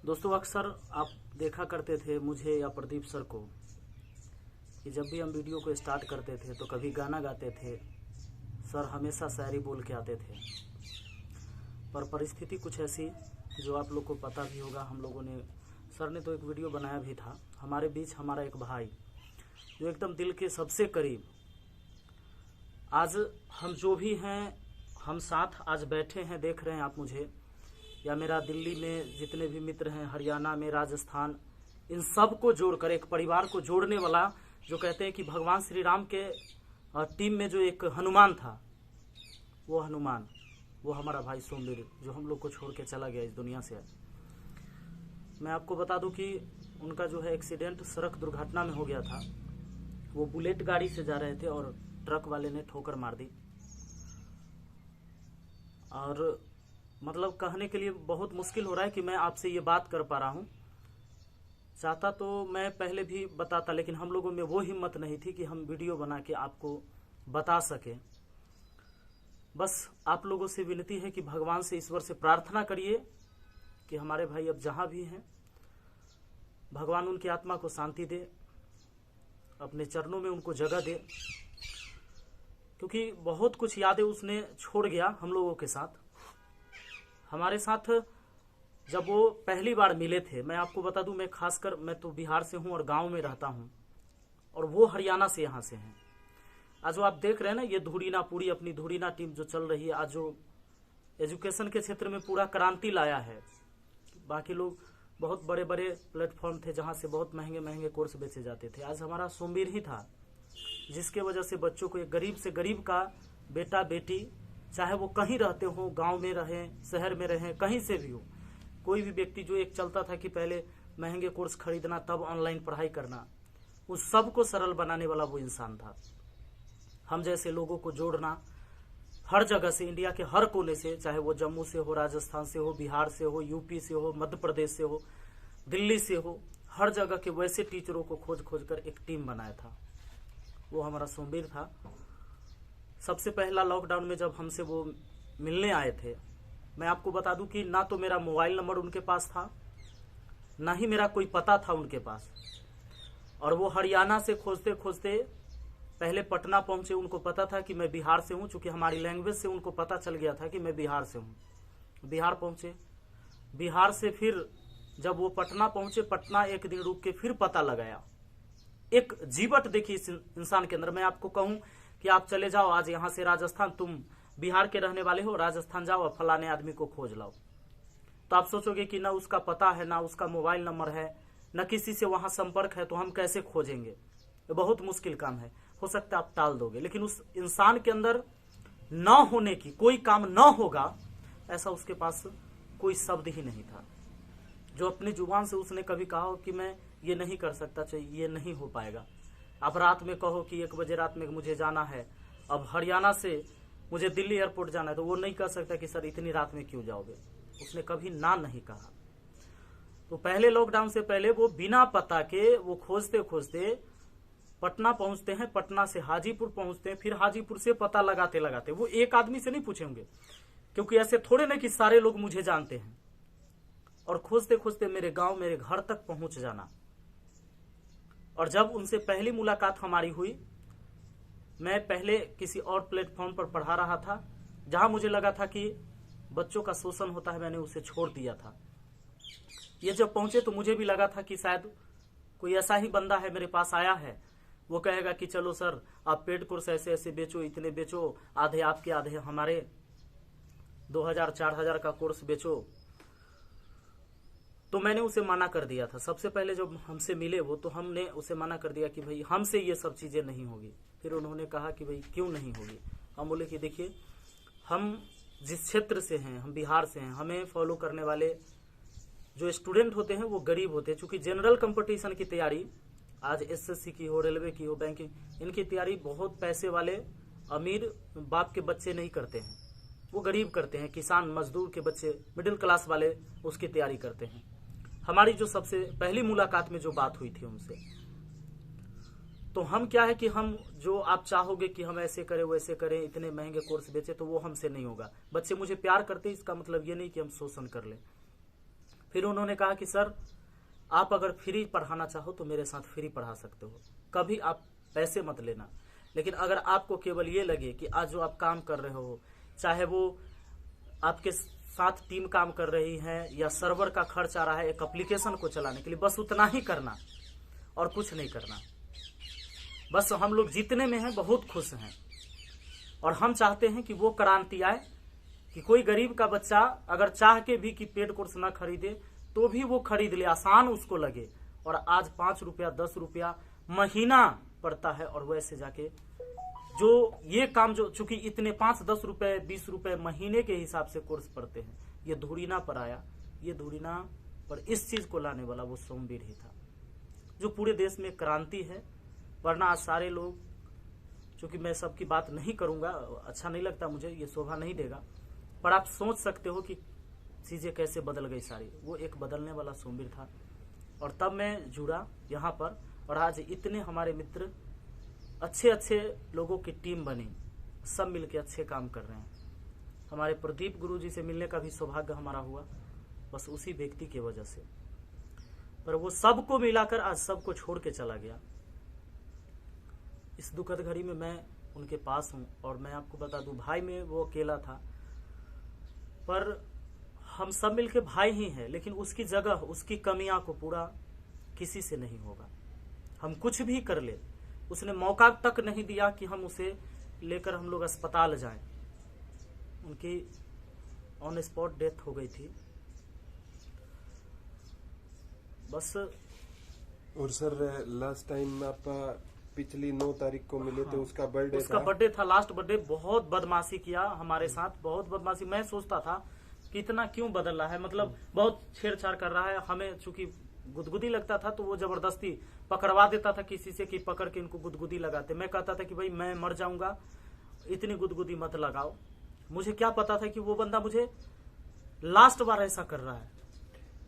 दोस्तों, अक्सर आप देखा करते थे मुझे या प्रदीप सर को कि जब भी हम वीडियो को स्टार्ट करते थे तो कभी गाना गाते थे, सर हमेशा शायरी बोल के आते थे। पर परिस्थिति कुछ ऐसी जो आप लोग को पता भी होगा, हम लोगों ने सर ने तो एक वीडियो बनाया भी था। हमारे बीच हमारा एक भाई जो एकदम दिल के सबसे करीब, आज हम जो भी हैं हम साथ आज बैठे हैं, देख रहे हैं आप मुझे, या मेरा दिल्ली में जितने भी मित्र हैं, हरियाणा में, राजस्थान, इन सब को जोड़कर एक परिवार को जोड़ने वाला, जो कहते हैं कि भगवान श्री राम के टीम में जो एक हनुमान था, वो हनुमान, वो हमारा भाई सोमवीर, जो हम लोग को छोड़ के चला गया इस दुनिया से। मैं आपको बता दूं कि उनका जो है एक्सीडेंट सड़क दुर्घटना में हो गया था। वो बुलेट गाड़ी से जा रहे थे और ट्रक वाले ने ठोकर मार दी। और मतलब कहने के लिए बहुत मुश्किल हो रहा है कि मैं आपसे ये बात कर पा रहा हूँ। चाहता तो मैं पहले भी बताता, लेकिन हम लोगों में वो हिम्मत नहीं थी कि हम वीडियो बना के आपको बता सके। बस आप लोगों से विनती है कि भगवान से, ईश्वर से प्रार्थना करिए कि हमारे भाई अब जहाँ भी हैं, भगवान उनकी आत्मा को शांति दे, अपने चरणों में उनको जगह दे, क्योंकि बहुत कुछ यादें उसने छोड़ गया हम लोगों के साथ। हमारे साथ जब वो पहली बार मिले थे, मैं आपको बता दूं, मैं तो बिहार से हूं और गांव में रहता हूं, और वो हरियाणा से यहाँ से हैं। आज जो आप देख रहे हैं ना, ये धुरीना, पूरी अपनी धुरीना टीम जो चल रही है, आज जो एजुकेशन के क्षेत्र में पूरा क्रांति लाया है। बाकी लोग बहुत बड़े बड़े प्लेटफॉर्म थे जहाँ से बहुत महंगे महंगे कोर्स बेचे जाते थे। आज हमारा सोमवीर ही था, जिसके वजह से बच्चों को, एक गरीब से गरीब का बेटा बेटी, चाहे वो कहीं रहते हो, गांव में रहें, शहर में रहें, कहीं से भी हो, कोई भी व्यक्ति, जो एक चलता था कि पहले महंगे कोर्स खरीदना तब ऑनलाइन पढ़ाई करना, उस सब को सरल बनाने वाला वो इंसान था। हम जैसे लोगों को जोड़ना, हर जगह से, इंडिया के हर कोने से, चाहे वो जम्मू से हो, राजस्थान से हो, बिहार से हो, यूपी से हो, मध्य प्रदेश से हो, दिल्ली से हो, हर जगह के वैसे टीचरों को खोज खोज कर एक टीम बनाया था। वो हमारा सोमवीर था। सबसे पहला लॉकडाउन में जब हमसे वो मिलने आए थे, मैं आपको बता दूं कि ना तो मेरा मोबाइल नंबर उनके पास था, ना ही मेरा कोई पता था उनके पास। और वो हरियाणा से खोजते खोजते पहले पटना पहुंचे। उनको पता था कि मैं बिहार से हूं, चूंकि हमारी लैंग्वेज से उनको पता चल गया था कि मैं बिहार से हूं। बिहार पहुंचे, बिहार से फिर जब वो पटना पहुंचे, पटना एक दिन रुक के फिर पता लगाया। एक जीवट देखी इस इंसान के अंदर। मैं आपको कहूं कि आप चले जाओ आज यहाँ से राजस्थान, तुम बिहार के रहने वाले हो, राजस्थान जाओ और फलाने आदमी को खोज लाओ, तो आप सोचोगे कि ना उसका पता है, ना उसका मोबाइल नंबर है, न किसी से वहां संपर्क है, तो हम कैसे खोजेंगे? ये बहुत मुश्किल काम है। हो सकता है आप टाल दोगे, लेकिन उस इंसान के अंदर न होने की, कोई काम न होगा ऐसा उसके पास कोई शब्द ही नहीं था। जो अपनी जुबान से उसने कभी कहा हो कि मैं ये नहीं कर सकता, चाहिए ये नहीं हो पाएगा। आप रात में कहो कि 1 बजे रात में मुझे जाना है, अब हरियाणा से मुझे दिल्ली एयरपोर्ट जाना है, तो वो नहीं कह सकता कि सर इतनी रात में क्यों जाओगे। उसने कभी ना नहीं कहा। तो पहले लॉकडाउन से पहले वो बिना पता के वो खोजते खोजते पटना पहुंचते हैं, पटना से हाजीपुर पहुंचते हैं, फिर हाजीपुर से पता लगाते लगाते, वो एक आदमी से नहीं पूछेंगे, क्योंकि ऐसे थोड़े ना कि सारे लोग मुझे जानते हैं, और खोजते खोजते मेरे गांव, मेरे घर तक पहुंच जाना। और जब उनसे पहली मुलाकात हमारी हुई, मैं पहले किसी और प्लेटफॉर्म पर पढ़ा रहा था, जहां मुझे लगा था कि बच्चों का शोषण होता है, मैंने उसे छोड़ दिया था। ये जब पहुंचे तो मुझे भी लगा था कि शायद कोई ऐसा ही बंदा है मेरे पास आया है, वो कहेगा कि चलो सर आप पेड कोर्स ऐसे ऐसे बेचो, इतने बेचो, आधे आपके आधे हमारे, 2000-4000 का कोर्स बेचो। तो मैंने उसे मना कर दिया था। सबसे पहले जब हमसे मिले वो, तो हमने उसे मना कर दिया कि भाई हमसे ये सब चीजें नहीं होगी। फिर उन्होंने कहा कि भाई क्यों नहीं होगी? हम बोले कि देखिए, हम जिस क्षेत्र से हैं, हम बिहार से हैं, हमें फॉलो करने वाले जो स्टूडेंट होते हैं वो गरीब होते हैं। चूंकि जनरल कंपटीशन की तैयारी, आज एसएससी की हो, रेलवे की हो, बैंकिंग, इनकी तैयारी बहुत पैसे वाले अमीर बाप के बच्चे नहीं करते हैं, वो गरीब करते हैं। किसान मजदूर के बच्चे, मिडिल क्लास वाले उसकी तैयारी करते हैं। हमारी जो सबसे पहली मुलाकात में जो बात हुई थी उनसे, तो हम क्या है कि हम, जो आप चाहोगे कि हम ऐसे करें वैसे करें, इतने महंगे कोर्स बेचे, तो वो हमसे नहीं होगा। बच्चे मुझे प्यार करते, इसका मतलब ये नहीं कि हम शोषण कर लें। फिर उन्होंने कहा कि सर आप अगर फ्री पढ़ाना चाहो तो मेरे साथ फ्री पढ़ा सकते हो, कभी आप पैसे मत लेना, लेकिन अगर आपको केवल ये लगे कि आज जो आप काम कर रहे हो, चाहे वो आपके साथ टीम काम कर रही है या सर्वर का खर्च आ रहा है एक एप्लीकेशन को चलाने के लिए, बस उतना ही करना और कुछ नहीं करना। बस हम लोग जितने में हैं बहुत खुश हैं और हम चाहते हैं कि वो क्रांति आए कि कोई गरीब का बच्चा अगर चाह के भी कि पेड कोर्स ना खरीदे तो भी वो खरीद ले, आसान उसको लगे। और आज 5 रुपया 10 रुपया महीना पड़ता है और वैसे जाके जो ये काम जो चूंकि इतने 5-10 रुपए 20 रुपए महीने के हिसाब से कोर्स पढ़ते हैं, ये धुरीना पर आया, ये धुरीना पर इस चीज को लाने वाला वो सोमवीर ही था जो पूरे देश में क्रांति है। वरना आज सारे लोग, चूंकि मैं सबकी बात नहीं करूंगा, अच्छा नहीं लगता मुझे, ये शोभा नहीं देगा, पर आप सोच सकते हो कि चीजें कैसे बदल गई सारी। वो एक बदलने वाला सोमवीर था और तब मैं जुड़ा यहाँ पर और आज इतने हमारे मित्र अच्छे अच्छे लोगों की टीम बनी, सब मिलके अच्छे काम कर रहे हैं। हमारे प्रदीप गुरुजी से मिलने का भी सौभाग्य हमारा हुआ, बस उसी व्यक्ति की वजह से। पर वो सबको मिलाकर आज सबको छोड़ के चला गया। इस दुखद घड़ी में मैं उनके पास हूं और मैं आपको बता दूं, भाई में वो अकेला था, पर हम सब मिलके भाई ही हैं, लेकिन उसकी जगह, उसकी कमियां को पूरा किसी से नहीं होगा। हम कुछ भी कर ले, उसने मौका तक नहीं दिया कि हम उसे लेकर हम लोग अस्पताल जाएं। उनकी ऑन स्पॉट डेथ हो गई थी। बस। और सर लास्ट टाइम आप पिछली 9 तारीख को मिले थे, उसका बर्थडे था। उसका बर्थडे था, लास्ट बर्थडे। बहुत बदमाशी किया हमारे साथ, बहुत बदमाशी। मैं सोचता था कि इतना क्यों बदल रहा है, मतलब बहुत छेड़छाड़ कर रहा है। हमें चूंकि गुदगुदी लगता था तो वो जबरदस्ती पकड़वा देता था किसी से कि पकड़ के इनको गुदगुदी लगाते। मैं कहता था कि भाई मैं मर जाऊंगा, इतनी गुदगुदी मत लगाओ। मुझे क्या पता था कि वो बंदा मुझे लास्ट बार ऐसा कर रहा है।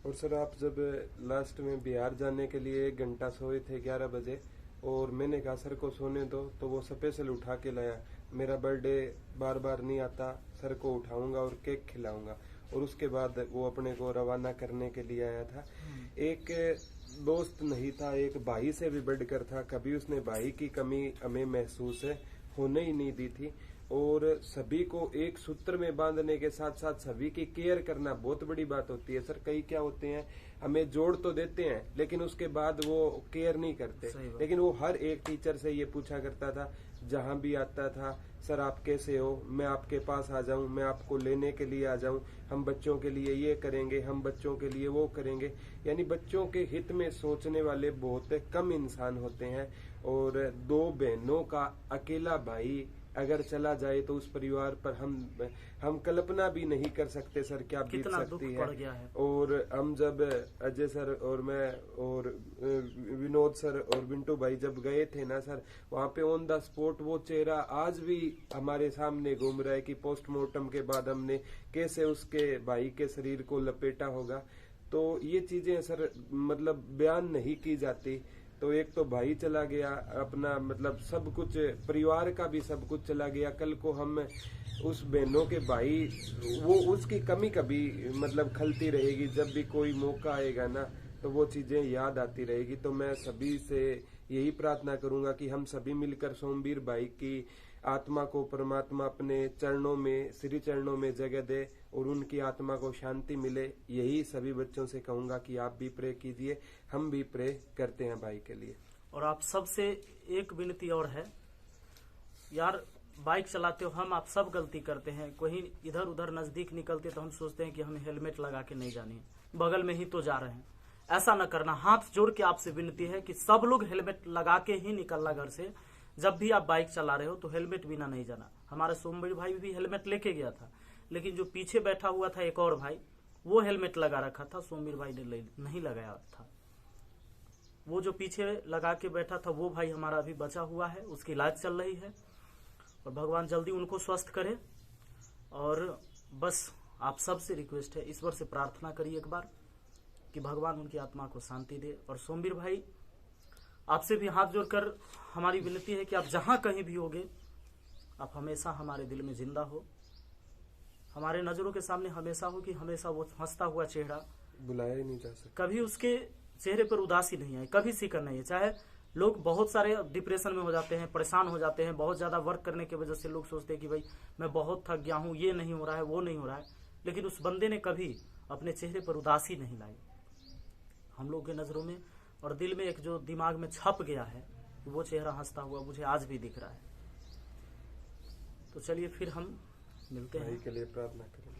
और सर आप जब लास्ट में बिहार जाने के लिए 1 घंटा सोए थे 11 बजे, और मैंने कहा सर को सोने दो, तो वो स्पेशल उठा के लाया। मेरा बर्थडे बार बार नहीं आता, सर को उठाऊंगा और केक खिलाऊंगा। और उसके बाद वो अपने को रवाना करने के लिए आया था। एक दोस्त नहीं था, एक भाई से भी बढ़कर था। कभी उसने भाई की कमी हमें महसूस होने ही नहीं दी थी। और सभी को एक सूत्र में बांधने के साथ साथ सभी की केयर करना बहुत बड़ी बात होती है। सर कई क्या होते हैं, हमें जोड़ तो देते हैं लेकिन उसके बाद वो केयर नहीं करते। लेकिन वो हर एक टीचर से ये पूछा करता था, जहां भी आता था, सर आप कैसे हो, मैं आपके पास आ जाऊं, मैं आपको लेने के लिए आ जाऊं, हम बच्चों के लिए ये करेंगे, हम बच्चों के लिए वो करेंगे। यानी बच्चों के हित में सोचने वाले बहुत कम इंसान होते हैं। और 2 बहनों का अकेला भाई अगर चला जाए तो उस परिवार पर हम कल्पना भी नहीं कर सकते सर क्या बीत सकती है। और हम जब अजय सर और मैं और विनोद सर और बिंटू भाई जब गए थे ना सर, वहाँ पे ऑन द स्पॉट वो चेहरा आज भी हमारे सामने घूम रहा है कि पोस्टमार्टम के बाद हमने कैसे उसके भाई के शरीर को लपेटा होगा। तो ये चीजें सर मतलब बयान नहीं की जाती। तो एक तो भाई चला गया अपना, मतलब सब कुछ, परिवार का भी सब कुछ चला गया। कल को हम उस बहनों के भाई, वो उसकी कमी कभी मतलब खलती रहेगी। जब भी कोई मौका आएगा ना तो वो चीजें याद आती रहेगी। तो मैं सभी से यही प्रार्थना करूंगा कि हम सभी मिलकर सोमवीर भाई की आत्मा को परमात्मा अपने चरणों में, श्री चरणों में जगह दे और उनकी आत्मा को शांति मिले। यही सभी बच्चों से कहूंगा कि आप भी प्रे कीजिए, हम भी प्रे करते हैं भाई के लिए। और आप सबसे एक विनती और है यार, बाइक चलाते हो, हम आप सब गलती करते हैं। कहीं इधर उधर नजदीक निकलते तो हम सोचते हैं कि हमें हेलमेट लगा के नहीं जानी है, बगल में ही तो जा रहे हैं। ऐसा न करना। हाथ जोड़ के आपसे विनती है कि सब लोग हेलमेट लगा के ही निकलना घर से। जब भी आप बाइक चला रहे हो तो हेलमेट बिना नहीं जाना। हमारा सोमवीर भाई भी हेलमेट लेके गया था, लेकिन जो पीछे बैठा हुआ था एक और भाई, वो हेलमेट लगा रखा था, सोमवीर भाई ने नहीं लगाया था। वो जो पीछे लगा के बैठा था वो भाई हमारा अभी बचा हुआ है, उसकी इलाज चल रही है और भगवान जल्दी उनको स्वस्थ करे। और बस आप सबसे रिक्वेस्ट है, ईश्वर से प्रार्थना करिए एक बार कि भगवान उनकी आत्मा को शांति दे। और सोमवीर भाई आपसे भी हाथ जोड़कर हमारी विनती है कि आप जहां कहीं भी होगे, आप हमेशा हमारे दिल में जिंदा हो, हमारे नजरों के सामने हमेशा हो, कि हमेशा वो हंसता हुआ चेहरा बुलाया ही नहीं जा सकता। कभी उसके चेहरे पर उदासी नहीं आई, कभी सिकर नहीं है। चाहे लोग बहुत सारे डिप्रेशन में हो जाते हैं, परेशान हो जाते हैं, बहुत ज्यादा वर्क करने की वजह से लोग सोचते हैं कि भाई मैं बहुत थक गया हूँ, ये नहीं हो रहा है, वो नहीं हो रहा है, लेकिन उस बंदे ने कभी अपने चेहरे पर उदासी नहीं लाई। हम लोग के नजरों में और दिल में एक जो दिमाग में छप गया है, वो चेहरा हंसता हुआ मुझे आज भी दिख रहा है। तो चलिए फिर हम मिलते भाई हैं। के लिए प्रार्थना करें।